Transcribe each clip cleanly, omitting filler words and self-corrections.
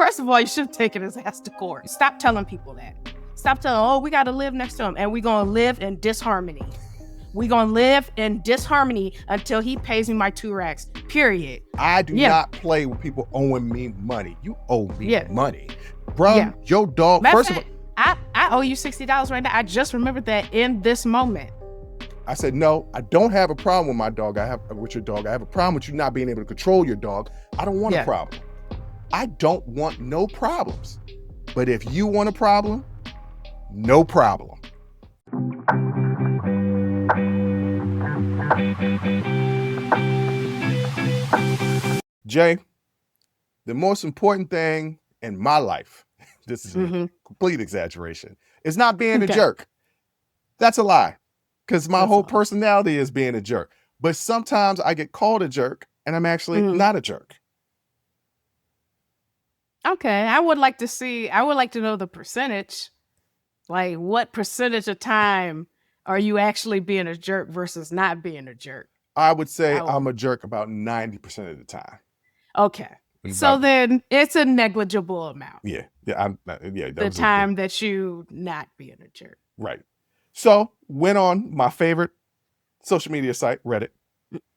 First of all, you should have taken his ass to court. Stop telling people that. Stop telling, oh, we got to live next to him. And we're going to live in disharmony. We're going to live in disharmony until he pays me my 2 racks, period. I do not play with people owing me money. You owe me money. Bro, your dog, first of all. I owe you $60 right now. I just remembered that in this moment. I said, no, I don't have a problem with my dog. With your dog. I have a problem with you not being able to control your dog. I don't want a problem. I don't want no problems. But if you want a problem, no problem. Jay, the most important thing in my life, this is a complete exaggeration, is not being a jerk. That's a lie, because my whole personality is being a jerk. But sometimes I get called a jerk, and I'm actually not a jerk. Okay, I would like to know the percentage. Like, what percentage of time are you actually being a jerk versus not being a jerk? I would say I'm a jerk about 90% of the time. Okay. So then it's a negligible amount. Yeah. The time that you not being a jerk. Right. So went on my favorite social media site, Reddit,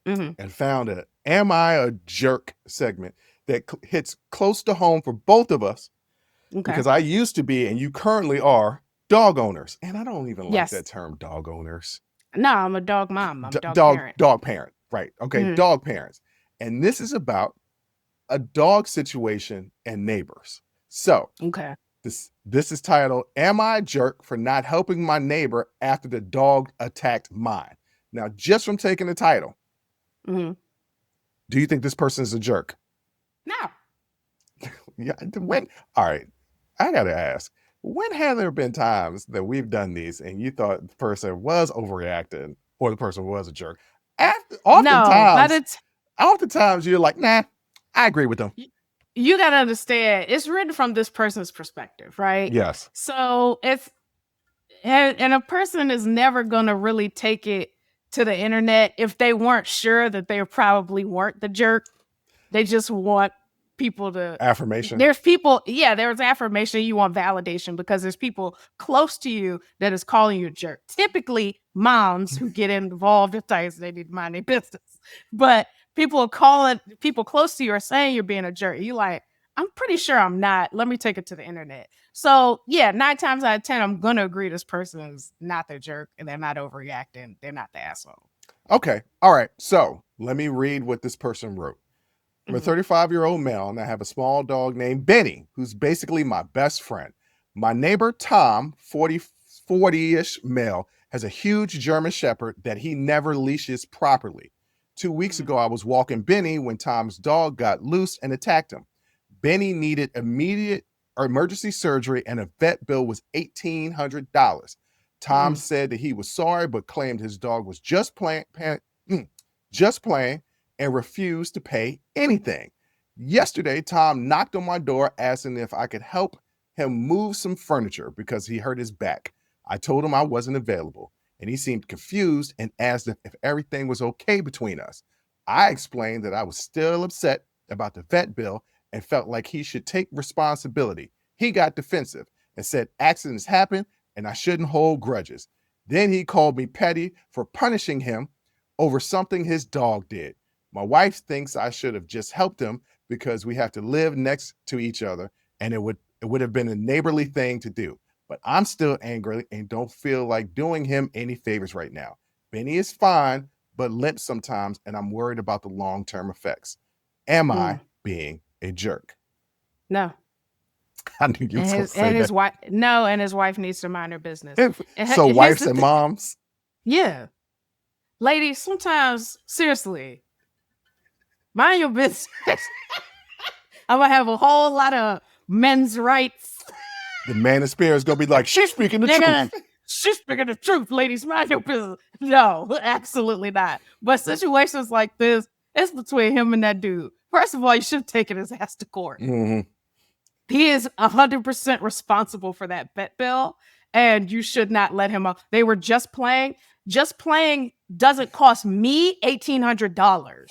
and found a Am I a Jerk segment that hits close to home for both of us. Okay. Because I used to be, and you currently are, dog owners. And I don't even like that term, dog owners. No, I'm a dog mom. I'm a dog parent. Dog parent. Right. Okay. Dog parents. And this is about a dog situation and neighbors. So this is titled, Am I a Jerk for Not Helping My Neighbor After the Dog Attacked Mine? Now, just from taking the title, do you think this person is a jerk? No. All right, I gotta ask, when have there been times that we've done these and you thought the person was overreacting or the person was a jerk? Oftentimes you're like, nah, I agree with them. You got to understand, it's written from this person's perspective, right? Yes. So and a person is never going to really take it to the internet if they weren't sure that they probably weren't the jerk. They just want people to... Affirmation. There's people, there's affirmation. You want validation because there's people close to you that is calling you a jerk. Typically, moms who get involved at times, they need to mind their business. But people close to you are saying you're being a jerk. You like, I'm pretty sure I'm not. Let me take it to the internet. So 9 times out of 10, I'm going to agree this person is not the jerk and they're not overreacting. They're not the asshole. Okay. All right. So let me read what this person wrote. I'm a 35-year-old male and I have a small dog named Benny, who's basically my best friend. My neighbor, Tom, 40-ish male, has a huge German Shepherd that he never leashes properly. 2 weeks ago, I was walking Benny when Tom's dog got loose and attacked him. Benny needed immediate emergency surgery and a vet bill was $1,800. Tom said that he was sorry, but claimed his dog was just playing and refused to pay anything. Yesterday, Tom knocked on my door asking if I could help him move some furniture because he hurt his back. I told him I wasn't available, and he seemed confused and asked if everything was okay between us. I explained that I was still upset about the vet bill and felt like he should take responsibility. He got defensive and said accidents happen and I shouldn't hold grudges. Then he called me petty for punishing him over something his dog did. My wife thinks I should have just helped him because we have to live next to each other and it would have been a neighborly thing to do. But I'm still angry and don't feel like doing him any favors right now. Benny is fine, but limps sometimes, and I'm worried about the long-term effects. Am I being a jerk? No. I knew you were going to say his wife. No, and his wife needs to mind her business. So wives and moms? Yeah. Ladies, sometimes, seriously, mind your business. I'm going to have a whole lot of men's rights. The manosphere is going to be like, she's speaking the truth. She's speaking the truth, ladies. Mind your business. No, absolutely not. But situations like this, it's between him and that dude. First of all, you should have taken his ass to court. He is 100% responsible for that vet bill, and you should not let him up. They were just playing. Just playing doesn't cost me $1,800.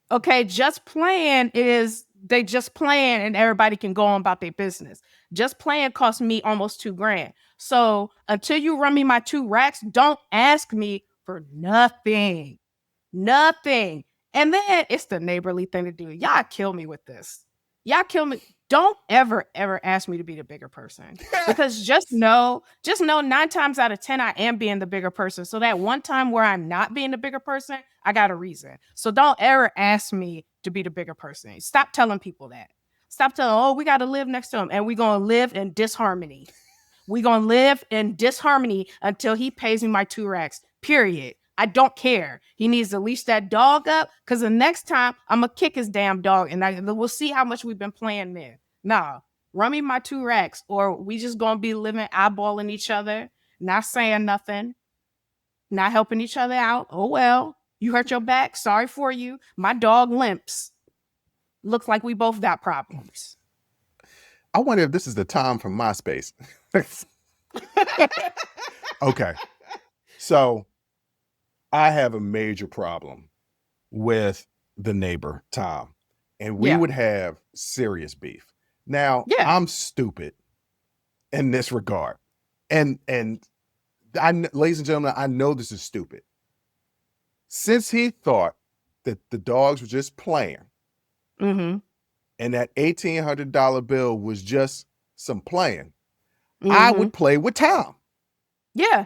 Okay, just playing is They just playing and everybody can go on about their business. Just playing cost me almost $2,000. So until you run me my 2 racks, don't ask me for nothing. Nothing. And then it's the neighborly thing to do. Y'all kill me with this. Y'all kill me. Don't ever, ever ask me to be the bigger person. Because just know 9 times out of 10, I am being the bigger person. So that one time where I'm not being the bigger person, I got a reason. So don't ever ask me to be the bigger person. Stop telling people that. Stop telling, oh, we got to live next to him. And we're going to live in disharmony. We're going to live in disharmony until he pays me my 2 racks, period. I don't care. He needs to leash that dog up because the next time I'm going to kick his damn dog and we'll see how much we've been playing there. Nah, run me my 2 racks or we just going to be living eyeballing each other, not saying nothing, not helping each other out. Oh, well, you hurt your back. Sorry for you. My dog limps. Looks like we both got problems. I wonder if this is the Tom from MySpace. Okay. So I have a major problem with the neighbor, Tom, and we would have serious beef. Now, I'm stupid in this regard. And ladies and gentlemen, I know this is stupid. Since he thought that the dogs were just playing, and that $1,800 bill was just some playing, I would play with Tom. Yeah.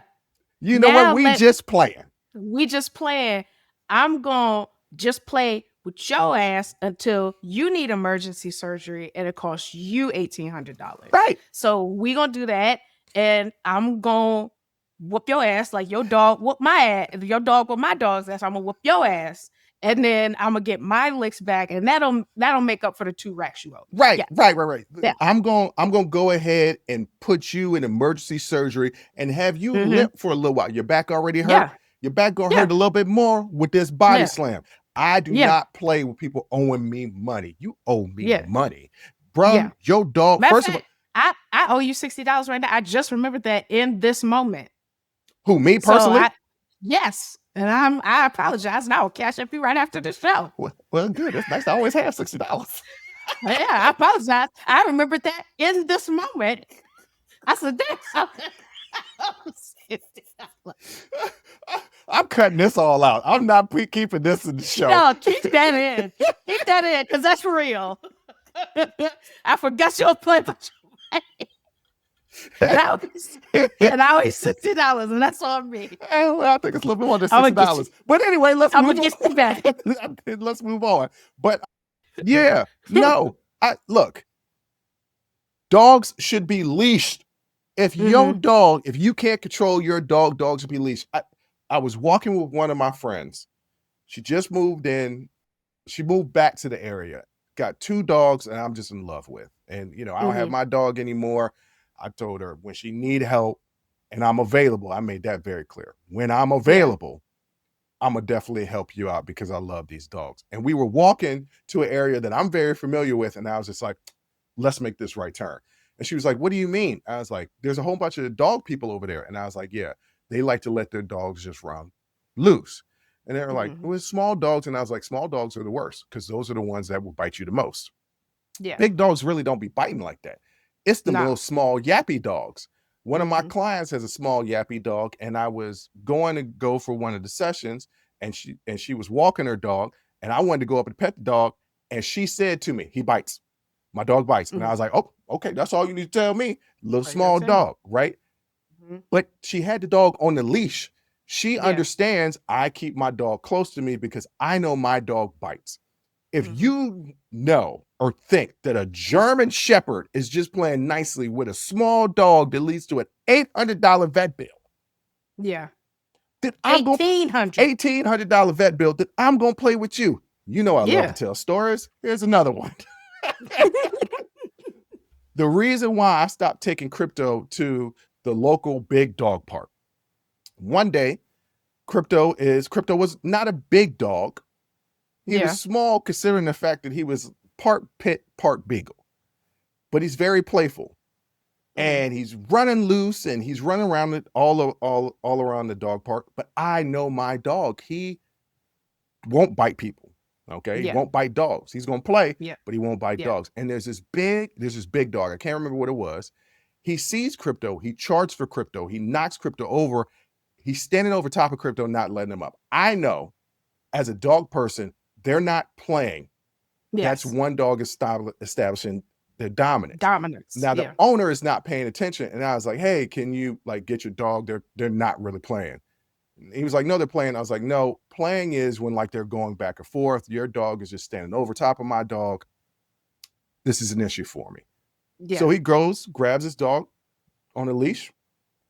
You know what? We just playing. We just playing. I'm going to just play with your ass until you need emergency surgery and it costs you $1,800. Right. So we going to do that. And I'm going to whoop your ass like your dog whoop my ass. Your dog whoop my dog's ass. I'm going to whoop your ass. And then I'm going to get my licks back. And that'll make up for the 2 racks you owe. Right, Yeah. right. Yeah. I'm going to go ahead and put you in emergency surgery and have you limp for a little while. Your back already hurt. Yeah. Your back going to hurt a little bit more with this body slam. I do not play with people owing me money. You owe me money. Bro, your dog, first of all. I owe you $60 right now. I just remembered that in this moment. Who, me personally? Yes. And I apologize. And I will cash up you right after the show. Well, good. It's nice to always have $60. Yeah, I apologize. I remembered that in this moment. I said, damn. I'm cutting this all out. I'm not keeping this in the show. No, keep that in. Keep that in, because that's real. I forgot you were playing for and I owe you $60, and that's on me. Well, I think it's a little bit more than $60. But anyway, let's move on. Let's move on. But yeah, no. Look, dogs should be leashed. If your dog, if you can't control your dog, dogs should be leashed. I was walking with one of my friends. She just moved in. She moved back to the area. Got 2 dogs, and I'm just in love with. And, I don't have my dog anymore. I told her when she need help and I'm available, I made that very clear. When I'm available, I'm going to definitely help you out because I love these dogs. And we were walking to an area that I'm very familiar with. And I was just like, let's make this right turn. And she was like, what do you mean? I was like, there's a whole bunch of dog people over there. And I was like, yeah, they like to let their dogs just run loose. And they were like, well, it's small dogs. And I was like, small dogs are the worst because those are the ones that will bite you the most. Yeah. Big dogs really don't be biting like that. It's the little small yappy dogs. One of my clients has a small yappy dog, and I was going to go for one of the sessions, and she was walking her dog, and I wanted to go up and pet the dog, and she said to me, he bites. My dog bites. And I was like, oh, okay, that's all you need to tell me. Little small dog, right? But she had the dog on the leash. She understands I keep my dog close to me because I know my dog bites. If you know or think that a German Shepherd is just playing nicely with a small dog that leads to an $800 vet bill. Yeah. That $1,800 vet bill that I'm going to play with you. You know I love to tell stories. Here's another one. The reason why I stopped taking Crypto to the local big dog park. One day, Crypto was not a big dog. He was small considering the fact that he was part pit, part beagle. But he's very playful. And he's running loose and he's running around it all around the dog park. But I know my dog. He won't bite people. Okay. He Yeah. won't bite dogs. He's going to play, Yeah. but he won't bite Yeah. dogs. And there's this big dog. I can't remember what it was. He sees Crypto. He charges for Crypto. He knocks Crypto over. He's standing over top of Crypto, not letting him up. I know as a dog person, they're not playing. That's Yes. one dog establishing their dominance. Dominance. Now the Yeah. owner is not paying attention. And I was like, hey, can you like get your dog? They're not really playing. He was like, no, they're playing. I was like, no, playing is when like they're going back and forth. Your dog is just standing over top of my dog. This is an issue for me. Yeah. So he goes, grabs his dog on a leash,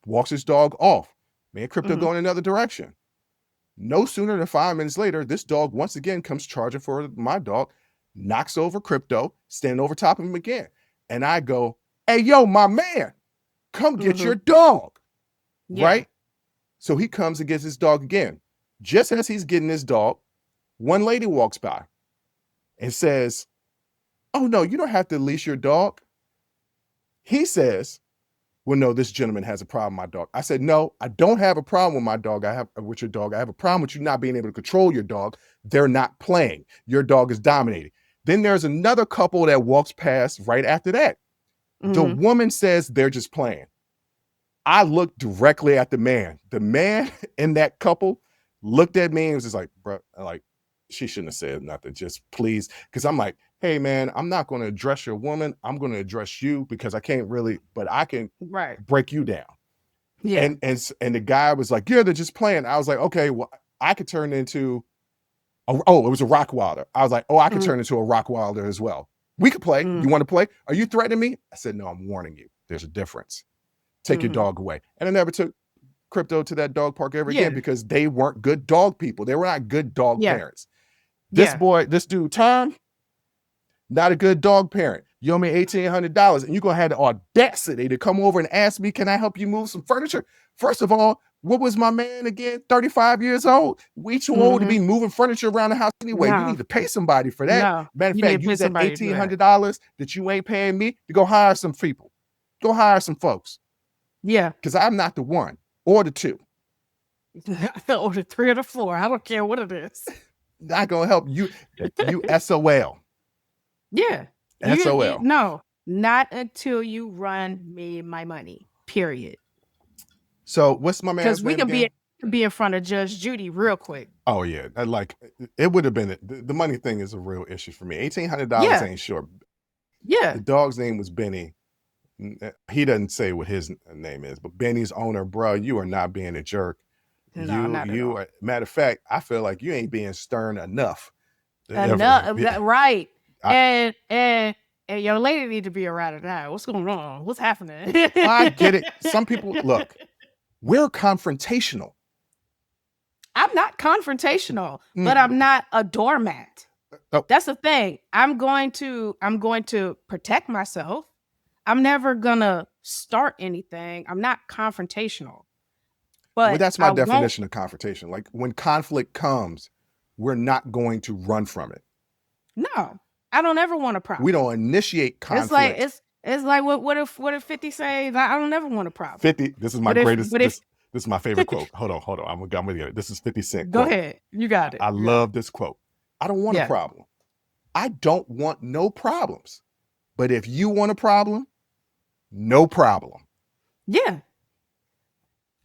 walks his dog off. Me and Crypto go in another direction. No sooner than 5 minutes later, this dog once again comes charging for my dog, knocks over Crypto, standing over top of him again. And I go, hey, yo, my man, come get your dog. Yeah. Right? So he comes and gets his dog again. Just as he's getting his dog, one lady walks by and says, oh, no, you don't have to leash your dog. He says, well, no, this gentleman has a problem with my dog. I said, no, I don't have a problem with my dog. I have with your dog. I have a problem with you not being able to control your dog. They're not playing. Your dog is dominating. Then there's another couple that walks past right after that. The woman says they're just playing. I looked directly at the man. The man in that couple looked at me and was just like, bro, like, she shouldn't have said nothing. Just please. Because I'm like, hey, man, I'm not going to address your woman. I'm going to address you because I can't really, but I can break you down. Yeah. And the guy was like, yeah, they're just playing. I was like, okay, well, I could turn into, it was a Rockwilder. I was like, oh, I could turn into a Rockwilder as well. We could play. You want to play? Are you threatening me? I said, no, I'm warning you. There's a difference. Take your dog away. And I never took Crypto to that dog park ever again because they weren't good dog people. They were not good dog parents. This dude, Tom, not a good dog parent. You owe me $1,800 and you're going to have the audacity to come over and ask me, can I help you move some furniture? First of all, what was my man again? 35 years old. We too old to be moving furniture around the house anyway. You need to pay somebody for that. No, Matter of fact, use that $1,800 that you ain't paying me to go hire some people. Go hire some folks. Yeah. Because I'm not the one or the two. Or the 3 or the 4. I don't care what it is. Not going to help you. You SOL. Yeah. SOL. No, not until you run me my money, period. So what's my man's name? Because we can be in front of Judge Judy real quick. Oh, yeah. Like, it would have been, the money thing is a real issue for me. $1,800 ain't short. Yeah. The dog's name was Benny. He doesn't say what his name is, but Benny's owner, bro, you are not being a jerk. No, not at all. Matter of fact, I feel like you ain't being stern enough. Right. And your lady need to be around it now. What's going on? What's happening? I get it. Some people, look, we're confrontational. I'm not confrontational, but I'm not a doormat. Oh. That's the thing. I'm going to protect myself. I'm never gonna start anything. I'm not confrontational. But that's my definition of confrontation. Like when conflict comes, we're not going to run from it. No, I don't ever want a problem. We don't initiate conflict. It's like what if 50 say I don't ever want a problem. 50. This is my greatest. This is my favorite quote. Hold on. I'm gonna get it. This is 50 Cent. Go ahead. You got it. I love this quote. I don't want a problem. I don't want no problems. But if you want a problem, no problem. Yeah.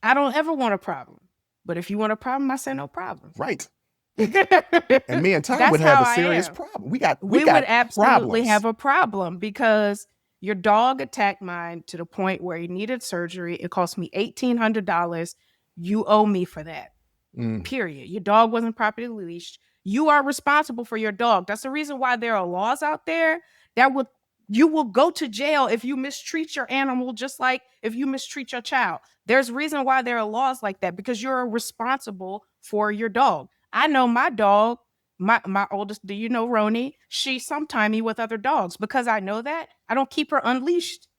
I don't ever want a problem. But if you want a problem, I say no problem. Right. And me and Tom would have a serious problem. We would absolutely have a problem because your dog attacked mine to the point where he needed surgery. It cost me $1,800. You owe me for that. Period. Your dog wasn't properly leashed. You are responsible for your dog. That's the reason why there are laws out there that you will go to jail if you mistreat your animal, just like if you mistreat your child. There's a reason why there are laws like that, because you're responsible for your dog. I know my dog, my oldest, do you know Roni? She's sometimey with other dogs. Because I know that, I don't keep her unleashed.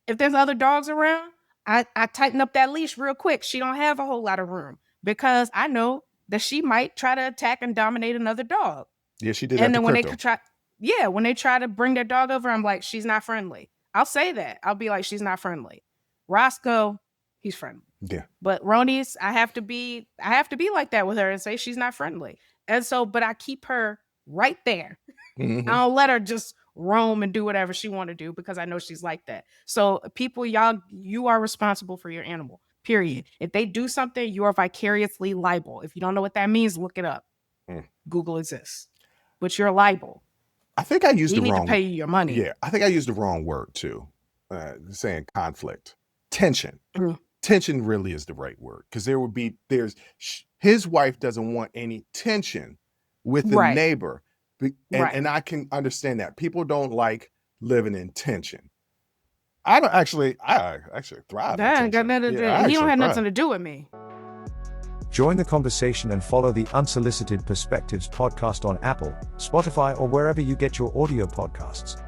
If there's other dogs around, I tighten up that leash real quick. She don't have a whole lot of room because I know that she might try to attack and dominate another dog. Yeah, she did and that then when when they try to bring their dog over, I'm like, she's not friendly. I'll say that. I'll be like, she's not friendly. Roscoe, he's friendly. Yeah. But Roni's, I have to be like that with her and say she's not friendly. And so, but I keep her right there. Mhm. I don't let her just roam and do whatever she want to do because I know she's like that. So people, you are responsible for your animal, period. If they do something, you are vicariously liable. If you don't know what that means, look it up. Mm. Google exists. But you're liable. I think I used He the need to wrong pay you your money. Yeah, I think I used the wrong word too. Saying conflict. Tension. Mhm. Tension really is the right word because his wife doesn't want any tension with the Right. neighbor. Right. And I can understand that. People don't like living in tension. I actually thrive in That ain't got tension. nothing to Yeah, do. I He don't actually have thrive. nothing to do with me. Join the conversation and follow the Unsolicited Perspectives podcast on Apple, Spotify, or wherever you get your audio podcasts.